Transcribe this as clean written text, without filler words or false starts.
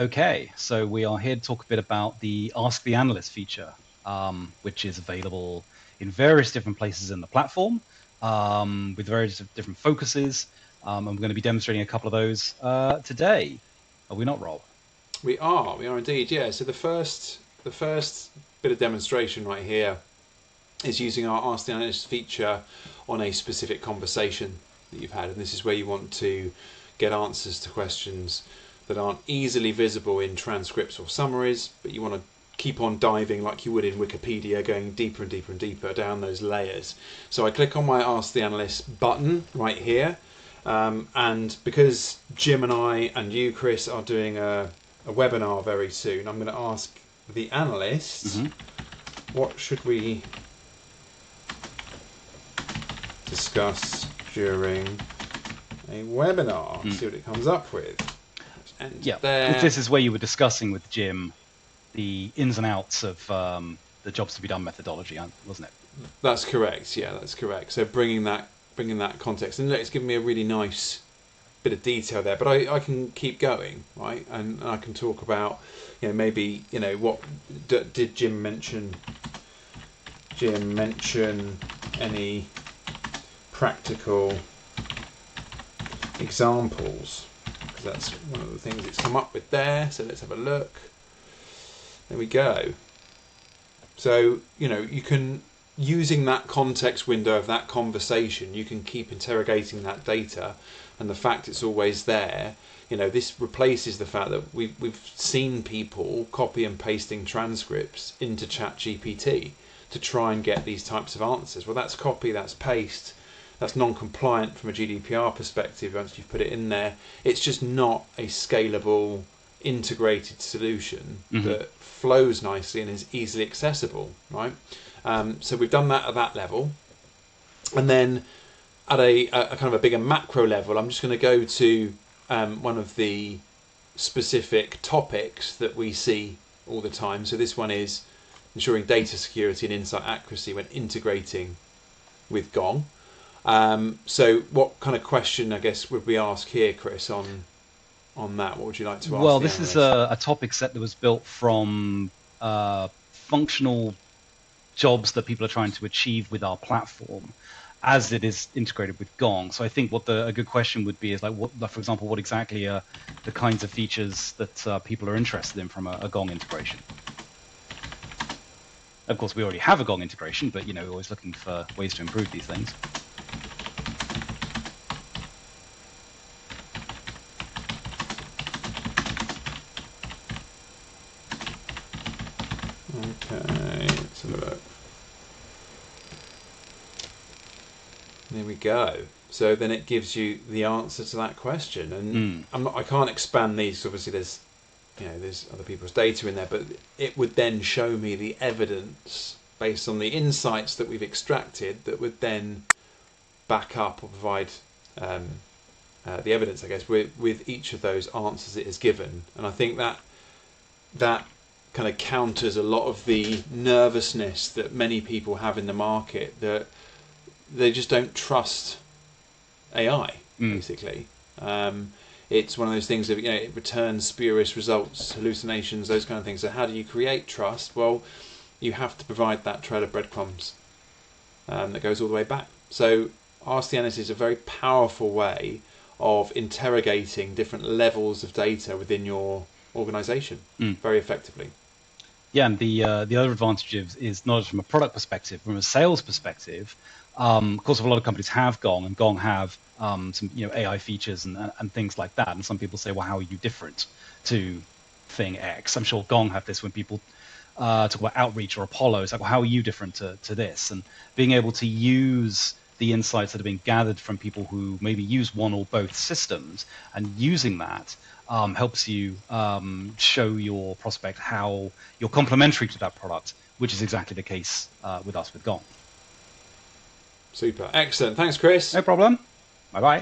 Okay, so we are here to talk a bit about the Ask the Analyst feature, which is available in various different places in the platform, with various different focuses, and we're going to be demonstrating a couple of those today. Are we not, Rob? We are indeed, yeah. So the first bit of demonstration right here is using our Ask the Analyst feature on a specific conversation that you've had, and this is where you want to get answers to questions that aren't easily visible in transcripts or summaries, but you want to keep on diving like you would in Wikipedia, going deeper and deeper and deeper down those layers. So I click on my Ask the Analyst button right here, and because Jim and I and you, Chris, are doing a webinar very soon, I'm going to ask the analyst, what should we discuss during a webinar? See what it comes up with. Yeah, this is where you were discussing with Jim the ins and outs of the jobs to be done methodology, wasn't it? That's correct. Yeah, that's correct. So bringing that context, and look, it's given me a really nice bit of detail there. But I can keep going, right? And I can talk about, maybe, what did Jim mention? Jim mention any practical examples? Because that's one of the things it's come up with there. So let's have a look. There we go. So, you can, using that context window of that conversation, you can keep interrogating that data, and the fact it's always there, this replaces the fact that we've seen people copy and pasting transcripts into ChatGPT to try and get these types of answers. Well, that's copy, that's paste, that's non-compliant from a GDPR perspective once you've put it in there. It's just not a scalable, integrated solution that flows nicely and is easily accessible, right? So we've done that at that level. And then at a kind of a bigger macro level, I'm just going to go to one of the specific topics that we see all the time. So this one is ensuring data security and insight accuracy when integrating with Gong. So what kind of question, I guess, would we ask here, Chris, on that? What would you like to ask? Well, this is a topic set that was built from functional jobs that people are trying to achieve with our platform as it is integrated with Gong. So I think what a good question would be is, like, for example, what exactly are the kinds of features that people are interested in from a Gong integration? Of course, we already have a Gong integration, but we're always looking for ways to improve these things. Okay, let's have a look. There we go. So then it gives you the answer to that question, and I can't expand these. Obviously, there's other people's data in there, but it would then show me the evidence based on the insights that we've extracted that would then back up or provide the evidence, I guess, with each of those answers it is given. And I think that kind of counters a lot of the nervousness that many people have in the market, that they just don't trust AI, basically. It's one of those things of, it returns spurious results, hallucinations, those kind of things. So how do you create trust? Well, you have to provide that trail of breadcrumbs that goes all the way back. So Ask the Analyst is a very powerful way of interrogating different levels of data within your organization very effectively. Yeah, and the other advantage is not just from a product perspective, from a sales perspective. Of course, a lot of companies have Gong, and Gong have some AI features and things like that. And some people say, well, how are you different to thing X? I'm sure Gong have this when people talk about outreach or Apollo. It's like, well, how are you different to this? And being able to use the insights that have been gathered from people who maybe use one or both systems, and using that helps you show your prospect how you're complementary to that product, which is exactly the case with us with Gong. Super. Excellent. Thanks, Chris. No problem. Bye-bye.